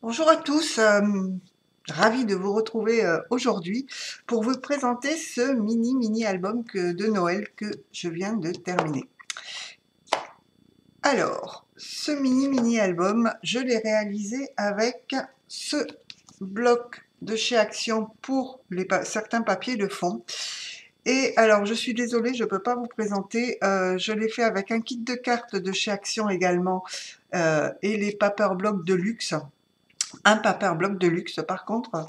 Bonjour à tous, ravie de vous retrouver aujourd'hui pour vous présenter ce mini album de Noël que je viens de terminer. Alors, ce mini album, je l'ai réalisé avec ce bloc de chez Action pour certains papiers de fond. Et alors, je suis désolée, je ne peux pas vous présenter, je l'ai fait avec un kit de cartes de chez Action également et les paper blocks de luxe. Un paper bloc de luxe. Par contre,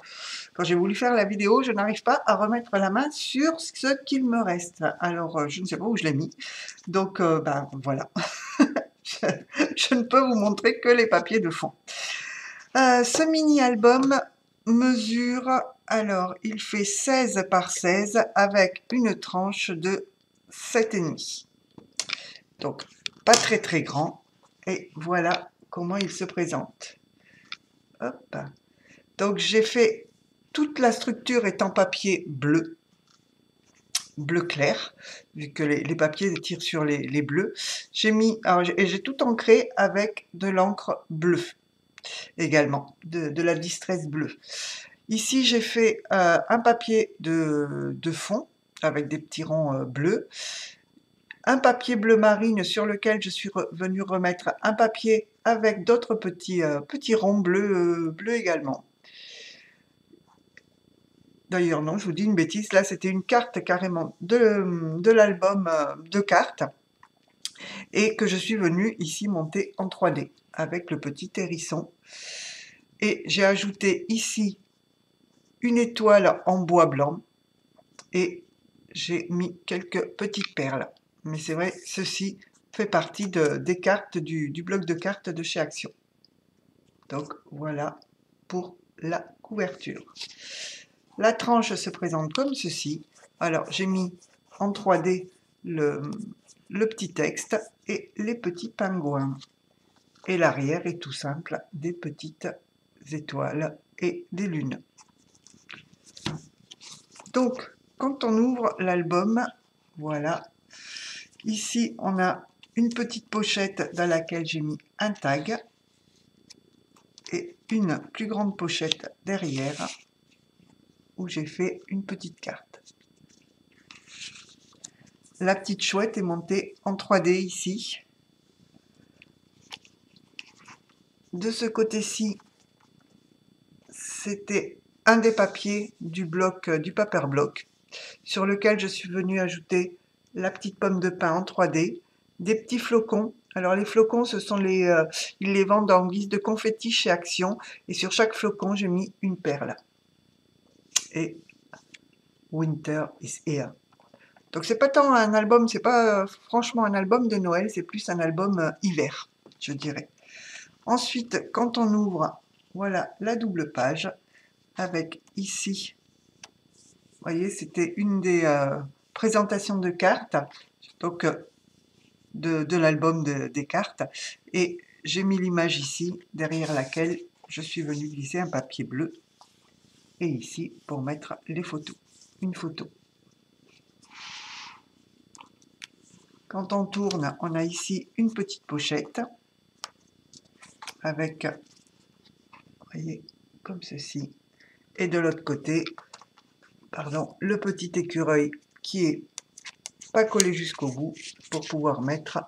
quand j'ai voulu faire la vidéo, je n'arrive pas à remettre la main sur ce qu'il me reste. Alors, je ne sais pas où je l'ai mis. Donc, ben voilà. je, je ne peux vous montrer que les papiers de fond. Ce mini-album mesure, alors, il fait 16 par 16 avec une tranche de 7,5. Donc, pas très très grand. Et voilà comment il se présente. Hop. Donc j'ai fait, toute la structure est en papier bleu clair, vu que les papiers tirent sur les bleus. J'ai tout ancré avec de l'encre bleue également, de la Distress bleue. Ici j'ai fait un papier de fond avec des petits ronds bleus, un papier bleu marine sur lequel je suis venue remettre un papier avec d'autres petits ronds bleus également. D'ailleurs, non, je vous dis une bêtise. Là, c'était une carte carrément de l'album de cartes et que je suis venue ici monter en 3D avec le petit hérisson. Et j'ai ajouté ici une étoile en bois blanc et j'ai mis quelques petites perles. Mais c'est vrai, ceci fait partie des cartes du bloc de cartes de chez Action. Donc, voilà pour la couverture. La tranche se présente comme ceci. Alors, j'ai mis en 3D le petit texte et les petits pingouins. Et l'arrière est tout simple, des petites étoiles et des lunes. Donc, quand on ouvre l'album, voilà. Ici, on a une petite pochette dans laquelle j'ai mis un tag et une plus grande pochette derrière où j'ai fait une petite carte. La petite chouette est montée en 3D ici. De ce côté-ci, c'était un des papiers du bloc, du paper block, sur lequel je suis venue ajouter la petite pomme de pin en 3D, des petits flocons. Alors les flocons, ils les vendent en guise de confetti chez Action, et sur chaque flocon, j'ai mis une perle. Et Winter is here. Donc c'est pas tant un album, c'est pas franchement un album de Noël, c'est plus un album hiver, je dirais. Ensuite, quand on ouvre, voilà la double page, avec ici, vous voyez, c'était une des présentations de cartes, donc de l'album des cartes, et j'ai mis l'image ici, derrière laquelle je suis venue glisser un papier bleu, et ici, pour mettre les photos, une photo. Quand on tourne, on a ici une petite pochette, avec, vous voyez, comme ceci, et de l'autre côté, pardon, le petit écureuil qui est pas collé jusqu'au bout pour pouvoir mettre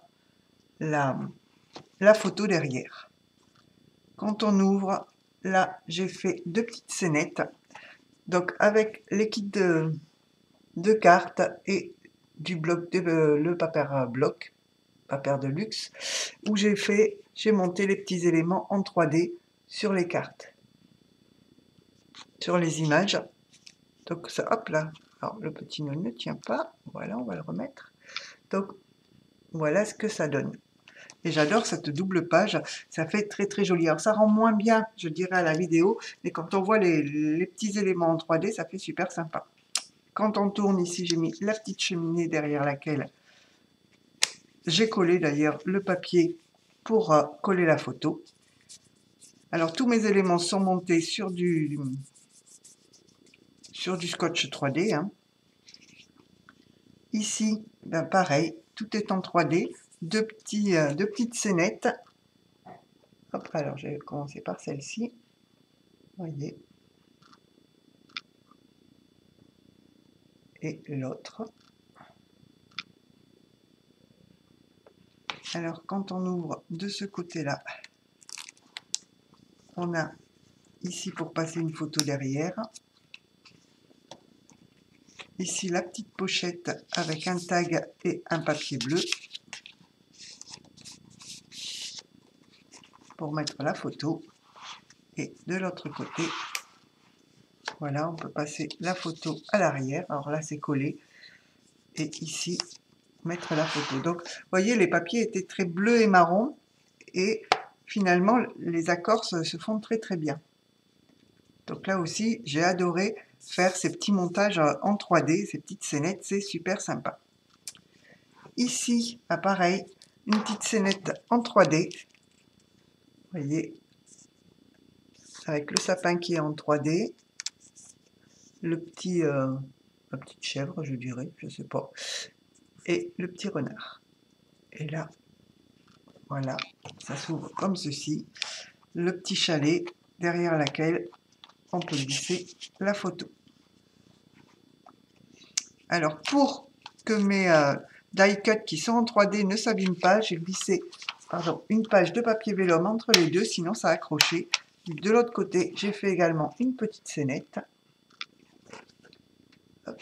la photo derrière. Quand on ouvre, là j'ai fait deux petites scénettes, donc avec les kits de cartes et du bloc le paper bloc, paper de luxe, où j'ai monté les petits éléments en 3D sur les cartes, sur les images. Donc ça, hop là, alors le petit nœud ne tient pas, voilà, on va le remettre. Donc voilà ce que ça donne. Et j'adore cette double page, ça fait très très joli. Alors ça rend moins bien, je dirais, à la vidéo, mais quand on voit les petits éléments en 3D, ça fait super sympa. Quand on tourne ici, j'ai mis la petite cheminée derrière laquelle j'ai collé d'ailleurs le papier pour coller la photo. Alors tous mes éléments sont montés sur du scotch 3D. Hein. Ici, ben pareil, tout est en 3D. Deux petites scénettes. Hop, alors je vais commencer par celle-ci. voyez. Et l'autre. Alors, quand on ouvre de ce côté-là, on a ici pour passer une photo derrière. Ici, la petite pochette avec un tag et un papier bleu pour mettre la photo. Et de l'autre côté, voilà, on peut passer la photo à l'arrière. Alors là, c'est collé. Et ici, mettre la photo. Donc, vous voyez, les papiers étaient très bleus et marron. Et finalement, les accords se font très très bien. Donc là aussi, j'ai adoré faire ces petits montages en 3D, ces petites scénettes, c'est super sympa. Ici, pareil, une petite scénette en 3D. Vous voyez, avec le sapin qui est en 3D, la petite chèvre, je dirais, je sais pas, et le petit renard. Et là, voilà, ça s'ouvre comme ceci. Le petit chalet derrière laquelle on peut glisser la photo. Alors, pour que mes die cut qui sont en 3D ne s'abîment pas, j'ai glissé une page de papier vélum entre les deux, sinon ça a accroché. De l'autre côté, j'ai fait également une petite scénette. Hop,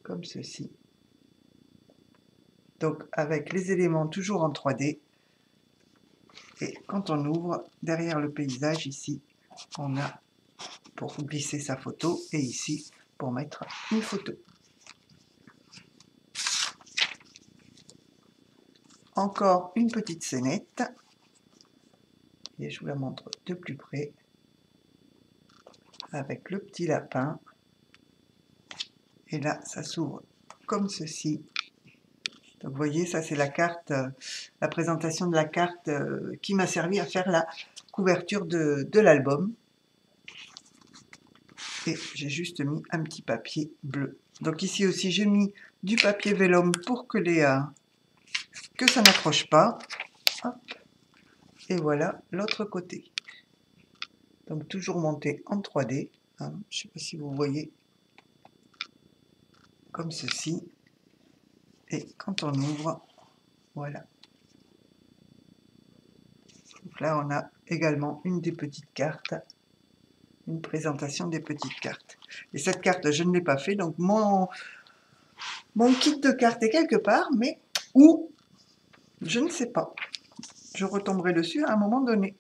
comme ceci. Donc, avec les éléments toujours en 3D. Et quand on ouvre, derrière le paysage, ici, on a pour glisser sa photo, et ici, pour mettre une photo. Encore une petite scénette. Et je vous la montre de plus près. Avec le petit lapin. Et là, ça s'ouvre comme ceci. Donc, vous voyez, ça c'est la carte, la présentation de la carte qui m'a servi à faire la couverture de l'album. Et j'ai juste mis un petit papier bleu. Donc ici aussi, j'ai mis du papier vélum pour que, que ça n'accroche pas. Hop. Et voilà l'autre côté. Donc toujours monté en 3D. Hein, je ne sais pas si vous voyez. Comme ceci. Et quand on ouvre, voilà. Donc là, on a également une des petites cartes. Une présentation des petites cartes. Et cette carte, je ne l'ai pas fait. Donc mon kit de cartes est quelque part, mais où? Je ne sais pas. Je retomberai dessus à un moment donné.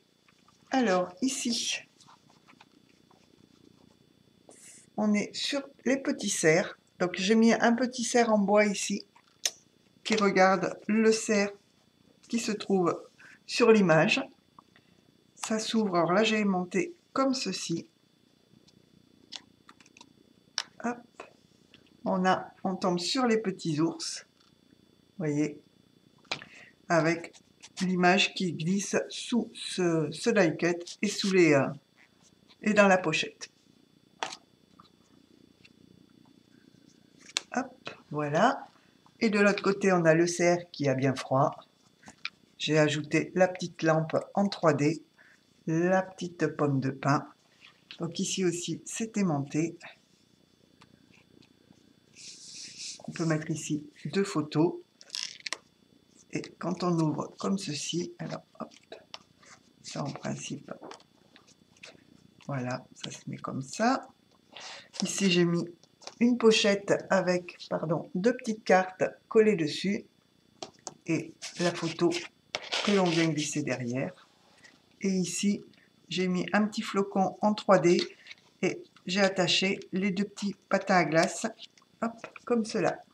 Alors, ici, on est sur les petits cerfs. Donc, j'ai mis un petit cerf en bois ici, qui regarde le cerf qui se trouve sur l'image. Ça s'ouvre. Alors là, j'ai monté comme ceci. Hop. On tombe sur les petits ours. Vous voyez, avec l'image qui glisse sous ce die cut et sous et dans la pochette. Hop, voilà. Et de l'autre côté, on a le cerf qui a bien froid. J'ai ajouté la petite lampe en 3D, la petite pomme de pin. Donc ici aussi, c'est aimanté. On peut mettre ici 2 photos. Et quand on ouvre comme ceci, alors hop, ça en principe, voilà, ça se met comme ça. Ici, j'ai mis une pochette avec, 2 petites cartes collées dessus et la photo que l'on vient glisser derrière. Et ici, j'ai mis un petit flocon en 3D et j'ai attaché les 2 petits patins à glace, hop, comme cela.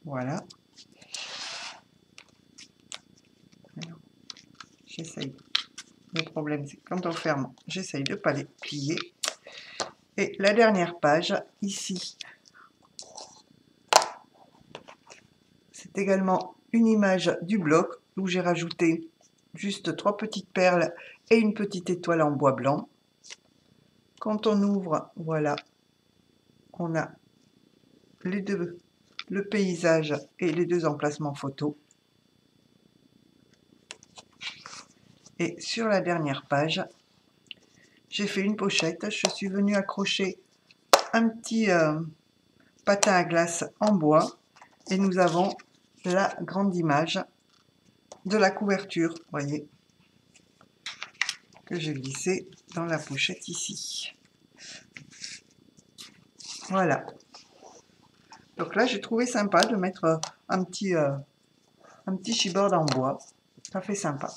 Voilà. J'essaye. Le problème, c'est que quand on ferme, j'essaye de ne pas les plier. Et la dernière page, ici, c'est également une image du bloc où j'ai rajouté juste 3 petites perles et une petite étoile en bois blanc. Quand on ouvre, voilà, on a les deux, le paysage et les 2 emplacements photos. Et sur la dernière page, j'ai fait une pochette. Je suis venue accrocher un petit patin à glace en bois. Et nous avons la grande image de la couverture, voyez, que j'ai glissé dans la pochette ici. Voilà. Donc là, j'ai trouvé sympa de mettre un petit chipboard en bois. Ça fait sympa.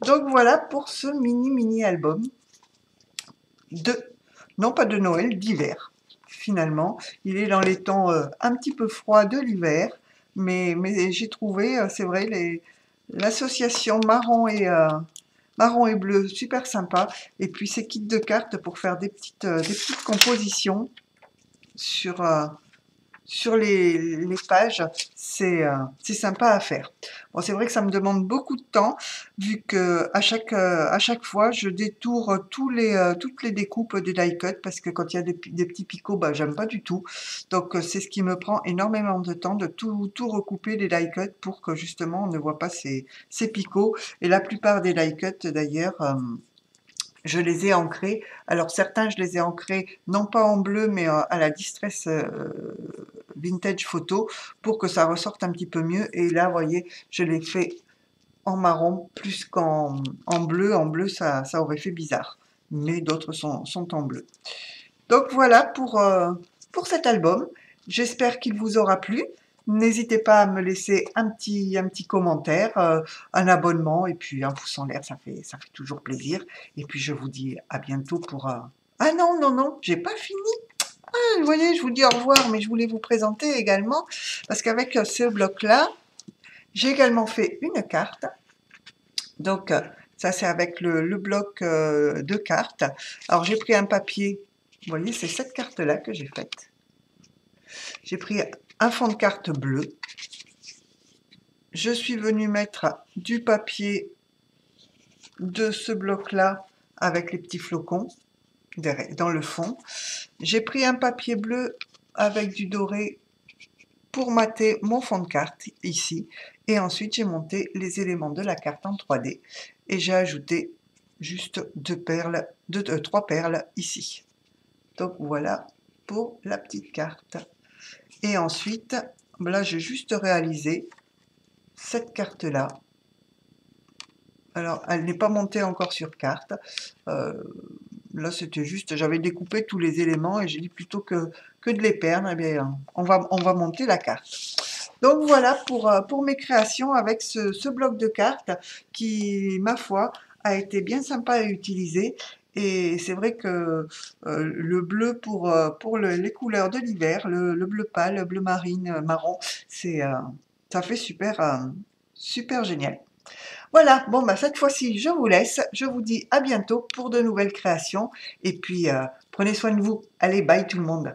Donc voilà pour ce mini album non pas de Noël, d'hiver. Finalement, il est dans les temps un petit peu froids de l'hiver, mais j'ai trouvé, c'est vrai, l'association marron et bleu, super sympa. Et puis ces kits de cartes pour faire des petites compositions sur les pages, c'est sympa à faire. Bon, c'est vrai que ça me demande beaucoup de temps, vu que à chaque fois, je détourne toutes les découpes des die cut, parce que quand il y a des petits picots, bah, j'aime pas du tout. Donc, c'est ce qui me prend énormément de temps, de tout recouper les die cut pour que justement on ne voit pas ces picots. Et la plupart des die cut, d'ailleurs, je les ai ancrés. Alors certains, je les ai ancrés non pas en bleu, mais à la Distress Vintage Photo pour que ça ressorte un petit peu mieux. Et là, vous voyez, je l'ai fait en marron plus qu'en bleu. En bleu, ça aurait fait bizarre. Mais d'autres sont en bleu. Donc voilà pour cet album. J'espère qu'il vous aura plu. N'hésitez pas à me laisser un petit commentaire, un abonnement et puis un pouce en l'air, ça fait toujours plaisir. Et puis je vous dis à bientôt pour... Ah non, j'ai pas fini. Ah, vous voyez, je vous dis au revoir, mais je voulais vous présenter également, parce qu'avec ce bloc-là, j'ai également fait une carte. Donc ça c'est avec le bloc de cartes. Alors j'ai pris un papier, vous voyez, c'est cette carte-là que j'ai faite. J'ai pris un fond de carte bleu. Je suis venue mettre du papier de ce bloc-là avec les petits flocons dans le fond. J'ai pris un papier bleu avec du doré pour mater mon fond de carte ici. Et ensuite, j'ai monté les éléments de la carte en 3D. Et j'ai ajouté juste trois perles ici. Donc voilà pour la petite carte. Et ensuite, là, j'ai juste réalisé cette carte-là. Alors, elle n'est pas montée encore sur carte. Là, c'était juste, j'avais découpé tous les éléments et j'ai dit plutôt que de les perdre, eh bien, on va monter la carte. Donc voilà pour mes créations avec ce bloc de cartes qui, ma foi, a été bien sympa à utiliser. Et c'est vrai que le bleu pour les couleurs de l'hiver, le bleu pâle, le bleu marine, marron, ça fait super génial. Voilà, bon bah cette fois-ci je vous laisse, je vous dis à bientôt pour de nouvelles créations et puis prenez soin de vous. Allez, bye tout le monde.